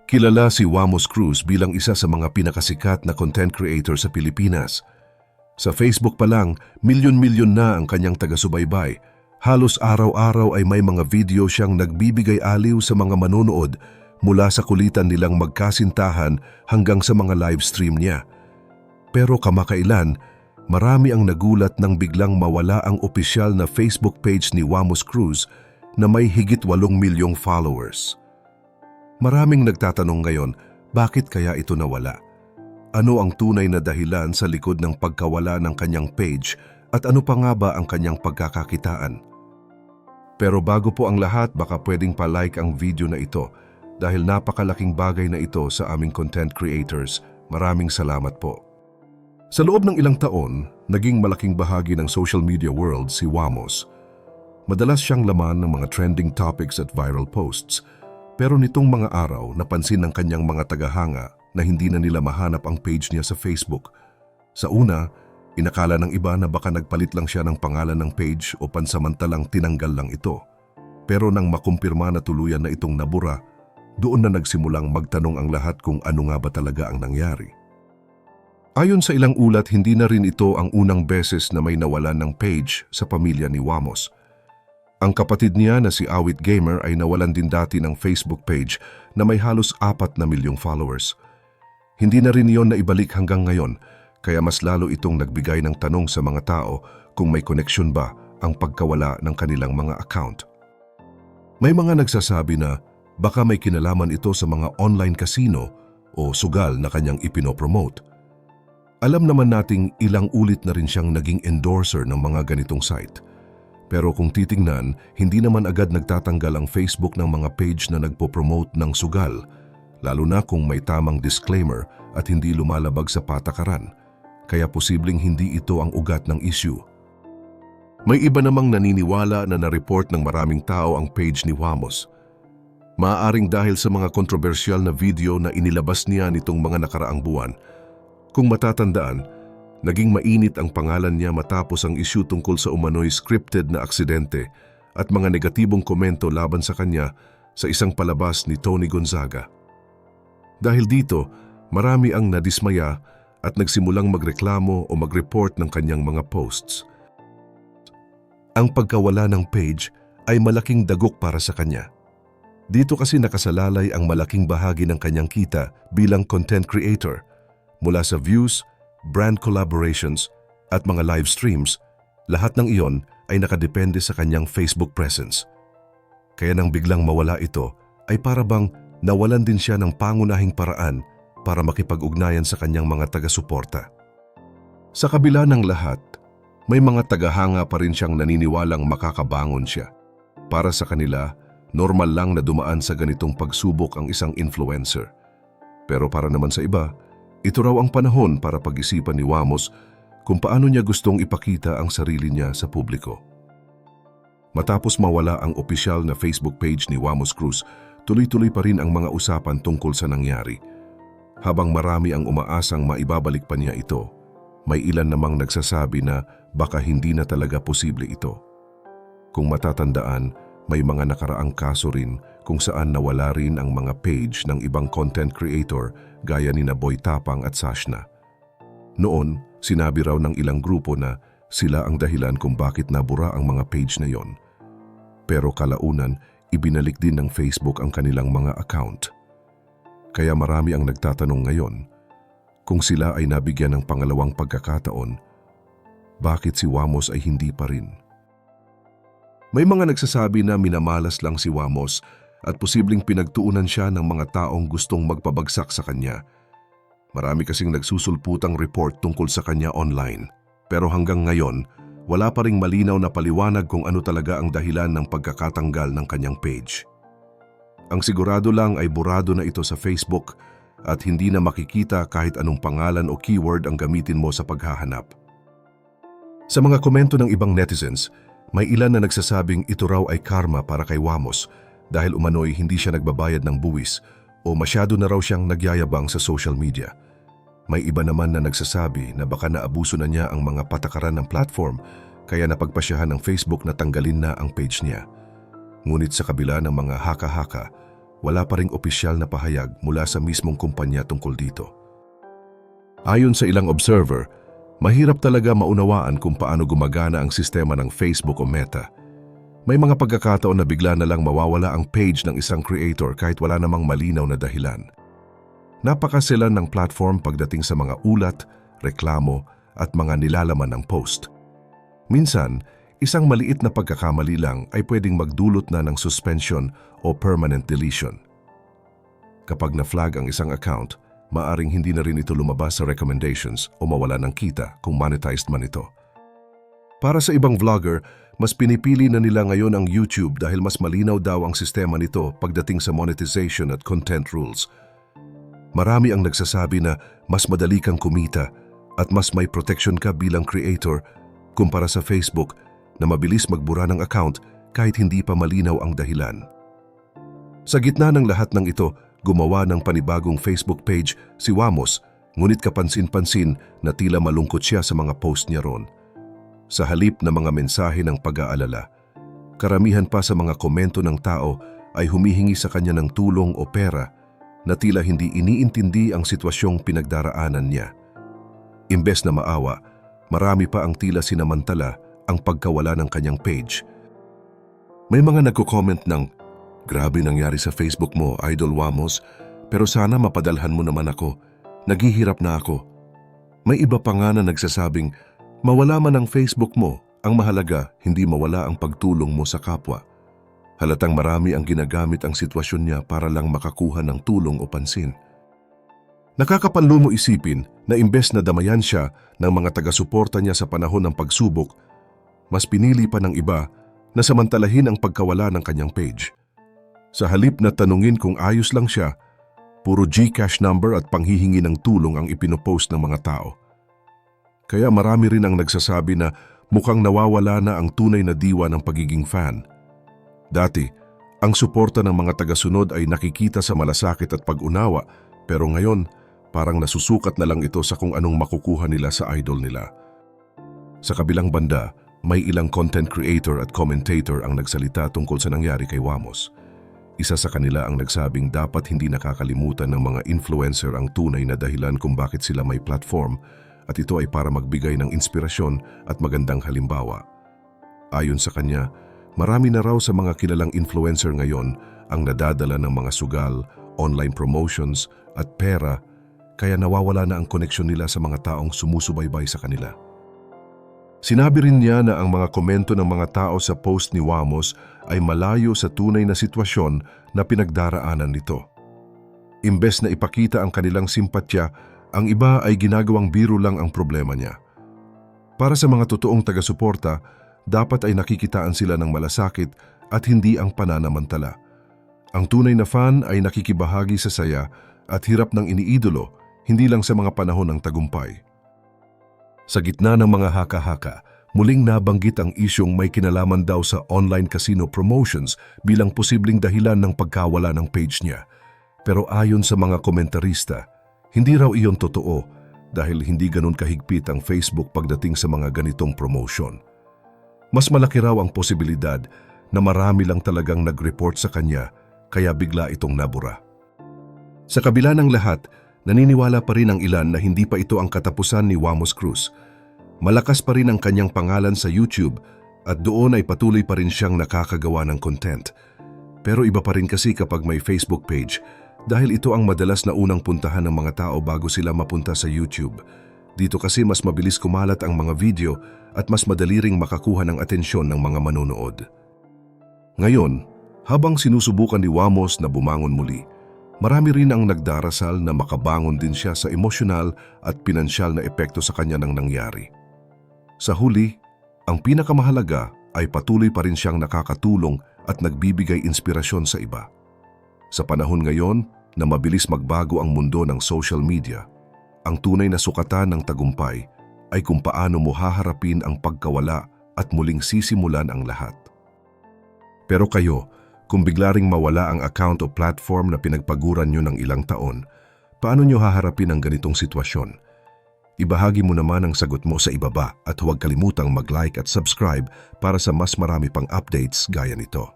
Kilala si Wamos Cruz bilang isa sa mga pinakasikat na content creator sa Pilipinas. Sa Facebook pa lang, milyon-milyon na ang kanyang taga-subaybay. Halos araw-araw ay may mga video siyang nagbibigay aliw sa mga manonood mula sa kulitan nilang magkasintahan hanggang sa mga live stream niya. Pero kamakailan, marami ang nagulat nang biglang mawala ang opisyal na Facebook page ni Wamos Cruz na may higit 8 milyong followers. Maraming nagtatanong ngayon, bakit kaya ito nawala? Ano ang tunay na dahilan sa likod ng pagkawala ng kanyang page at ano pa nga ba ang kanyang pagkakakitaan? Pero bago po ang lahat, baka pwedeng pa-like ang video na ito dahil napakalaking bagay na ito sa aming content creators. Maraming salamat po. Sa loob ng ilang taon, naging malaking bahagi ng social media world si Wamos. Madalas siyang laman ng mga trending topics at viral posts. Pero nitong mga araw, napansin ng kanyang mga tagahanga na hindi na nila mahanap ang page niya sa Facebook. Sa una, inakala ng iba na baka nagpalit lang siya ng pangalan ng page o pansamantalang tinanggal lang ito. Pero nang makumpirma na tuluyan na itong nabura, doon na nagsimulang magtanong ang lahat kung ano nga ba talaga ang nangyari. Ayon sa ilang ulat, hindi na rin ito ang unang beses na may nawalan ng page sa pamilya ni Wamos. Ang kapatid niya na si Awit Gamer ay nawalan din dati ng Facebook page na may halos 4 na milyong followers. Hindi na rin iyon naibalik hanggang ngayon, kaya mas lalo itong nagbigay ng tanong sa mga tao kung may koneksyon ba ang pagkawala ng kanilang mga account. May mga nagsasabi na baka may kinalaman ito sa mga online casino o sugal na kanyang ipinopromote. Alam naman nating ilang ulit na rin siyang naging endorser ng mga ganitong site. Pero kung titingnan, hindi naman agad nagtatanggal ang Facebook ng mga page na nagpo-promote ng sugal, lalo na kung may tamang disclaimer at hindi lumalabag sa patakaran, kaya posibleng hindi ito ang ugat ng issue. May iba namang naniniwala na na-report ng maraming tao ang page ni Wamos. Maaaring dahil sa mga kontrobersyal na video na inilabas niya nitong mga nakaraang buwan. Kung matatandaan, naging mainit ang pangalan niya matapos ang issue tungkol sa umano'y scripted na aksidente at mga negatibong komento laban sa kanya sa isang palabas ni Tony Gonzaga. Dahil dito, marami ang nadismaya at nagsimulang magreklamo o mag-report ng kanyang mga posts. Ang pagkawala ng page ay malaking dagok para sa kanya. Dito kasi nakasalalay ang malaking bahagi ng kanyang kita bilang content creator mula sa views, brand collaborations at mga live streams. Lahat ng iyon ay nakadepende sa kanyang Facebook presence. Kaya nang biglang mawala ito ay para bang nawalan din siya ng pangunahing paraan para makipag-ugnayan sa kanyang mga taga-suporta. Sa kabila ng lahat, may mga tagahanga pa rin siyang naniniwalang makakabangon siya. Para sa kanila, normal lang na dumaan sa ganitong pagsubok ang isang influencer. Pero para naman sa iba, ito raw ang panahon para pag-isipan ni Wamos kung paano niya gustong ipakita ang sarili niya sa publiko. Matapos mawala ang opisyal na Facebook page ni Wamos Cruz, tuloy-tuloy pa rin ang mga usapan tungkol sa nangyari. Habang marami ang umaasang maibabalik pa niya ito, may ilan namang nagsasabi na baka hindi na talaga posible ito. Kung matatandaan, may mga nakaraang kaso rin kung saan nawala rin ang mga page ng ibang content creator gaya ni Boy Tapang at Sashna. Noon, sinabi raw ng ilang grupo na sila ang dahilan kung bakit nabura ang mga page na yon. Pero kalaunan, ibinalik din ng Facebook ang kanilang mga account. Kaya marami ang nagtatanong ngayon, kung sila ay nabigyan ng pangalawang pagkakataon, bakit si Wamos ay hindi pa rin? May mga nagsasabi na minamalas lang si Wamos at posibleng pinagtuunan siya ng mga taong gustong magpabagsak sa kanya. Marami kasing nagsusulputang report tungkol sa kanya online. Pero hanggang ngayon, wala pa ring malinaw na paliwanag kung ano talaga ang dahilan ng pagkakatanggal ng kanyang page. Ang sigurado lang ay burado na ito sa Facebook at hindi na makikita kahit anong pangalan o keyword ang gamitin mo sa paghahanap. Sa mga komento ng ibang netizens, may ilan na nagsasabing ito raw ay karma para kay Wamos dahil umano'y hindi siya nagbabayad ng buwis o masyado na raw siyang nagyayabang sa social media. May iba naman na nagsasabi na baka naabuso na niya ang mga patakaran ng platform kaya napagpasyahan ng Facebook na tanggalin na ang page niya. Ngunit sa kabila ng mga haka-haka, wala pa ring opisyal na pahayag mula sa mismong kumpanya tungkol dito. Ayon sa ilang observer, mahirap talaga maunawaan kung paano gumagana ang sistema ng Facebook o Meta. May mga pagkakataon na bigla na lang mawawala ang page ng isang creator kahit wala namang malinaw na dahilan. Napakaselan ng platform pagdating sa mga ulat, reklamo at mga nilalaman ng post. Minsan, isang maliit na pagkakamali lang ay pwedeng magdulot na ng suspension o permanent deletion. Kapag na-flag ang isang account, maaring hindi na rin ito lumabas sa recommendations o mawala ng kita kung monetized man ito. Para sa ibang vlogger, mas pinipili na nila ngayon ang YouTube dahil mas malinaw daw ang sistema nito pagdating sa monetization at content rules. Marami ang nagsasabi na mas madali kang kumita at mas may protection ka bilang creator kumpara sa Facebook na mabilis magbura ng account kahit hindi pa malinaw ang dahilan. Sa gitna ng lahat ng ito, gumawa ng panibagong Facebook page si Wamos, ngunit kapansin-pansin na tila malungkot siya sa mga post niya ron. Sa halip na mga mensahe ng pag-aalala, karamihan pa sa mga komento ng tao ay humihingi sa kanya ng tulong o pera na tila hindi iniintindi ang sitwasyong pinagdaraanan niya. Imbes na maawa, marami pa ang tila sinamantala ang pagkawala ng kanyang page. May mga nagko-comment ng, "Grabe nangyari sa Facebook mo, Idol Wamos, pero sana mapadalhan mo naman ako. Naghihirap na ako." May iba pa nga na nagsasabing, "Mawala man ang Facebook mo, ang mahalaga hindi mawala ang pagtulong mo sa kapwa." Halatang marami ang ginagamit ang sitwasyon niya para lang makakuha ng tulong o pansin. Nakakapanlumo isipin na imbes na damayan siya ng mga taga-suporta niya sa panahon ng pagsubok, mas pinili pa ng iba na samantalahin ang pagkawala ng kanyang page. Sa halip na tanungin kung ayos lang siya, puro GCash number at panghihingi ng tulong ang ipinopost ng mga tao. Kaya marami rin ang nagsasabi na mukhang nawawala na ang tunay na diwa ng pagiging fan. Dati, ang suporta ng mga tagasunod ay nakikita sa malasakit at pag-unawa, pero ngayon, parang nasusukat na lang ito sa kung anong makukuha nila sa idol nila. Sa kabilang banda, may ilang content creator at commentator ang nagsalita tungkol sa nangyari kay Wamos. Isa sa kanila ang nagsabing dapat hindi nakakalimutan ng mga influencer ang tunay na dahilan kung bakit sila may platform, at ito ay para magbigay ng inspirasyon at magandang halimbawa. Ayon sa kanya, marami na raw sa mga kilalang influencer ngayon ang nadadala ng mga sugal, online promotions at pera, kaya nawawala na ang koneksyon nila sa mga taong sumusubaybay sa kanila. Sinabi rin niya na ang mga komento ng mga tao sa post ni Wamos ay malayo sa tunay na sitwasyon na pinagdaraanan nito. Imbes na ipakita ang kanilang simpatya, ang iba ay ginagawang biro lang ang problema niya. Para sa mga totoong taga-suporta, dapat ay nakikitaan sila ng malasakit at hindi ang pananamantala. Ang tunay na fan ay nakikibahagi sa saya at hirap ng iniidolo, hindi lang sa mga panahon ng tagumpay. Sa gitna ng mga haka-haka, muling nabanggit ang isyong may kinalaman daw sa online casino promotions bilang posibleng dahilan ng pagkawala ng page niya. Pero ayon sa mga komentarista, hindi raw iyon totoo dahil hindi ganun kahigpit ang Facebook pagdating sa mga ganitong promotion. Mas malaki raw ang posibilidad na marami lang talagang nag-report sa kanya kaya bigla itong nabura. Sa kabila ng lahat, naniniwala pa rin ang ilan na hindi pa ito ang katapusan ni Wamos Cruz. Malakas pa rin ang kanyang pangalan sa YouTube at doon ay patuloy pa rin siyang nakakagawa ng content. Pero iba pa rin kasi kapag may Facebook page dahil ito ang madalas na unang puntahan ng mga tao bago sila mapunta sa YouTube. Dito kasi mas mabilis kumalat ang mga video at mas madali ring makakuha ng atensyon ng mga manonood. Ngayon, habang sinusubukan ni Wamos na bumangon muli, marami rin ang nagdarasal na makabangon din siya sa emosyonal at pinansyal na epekto sa kanya ng nangyari. Sa huli, ang pinakamahalaga ay patuloy pa rin siyang nakakatulong at nagbibigay inspirasyon sa iba. Sa panahon ngayon na mabilis magbago ang mundo ng social media, ang tunay na sukatan ng tagumpay ay kung paano mo haharapin ang pagkawala at muling sisimulan ang lahat. Pero kayo, kung bigla ring mawala ang account o platform na pinagpaguran nyo ng ilang taon, paano nyo haharapin ang ganitong sitwasyon? Ibahagi mo naman ang sagot mo sa ibaba at huwag kalimutang mag-like at subscribe para sa mas marami pang updates gaya nito.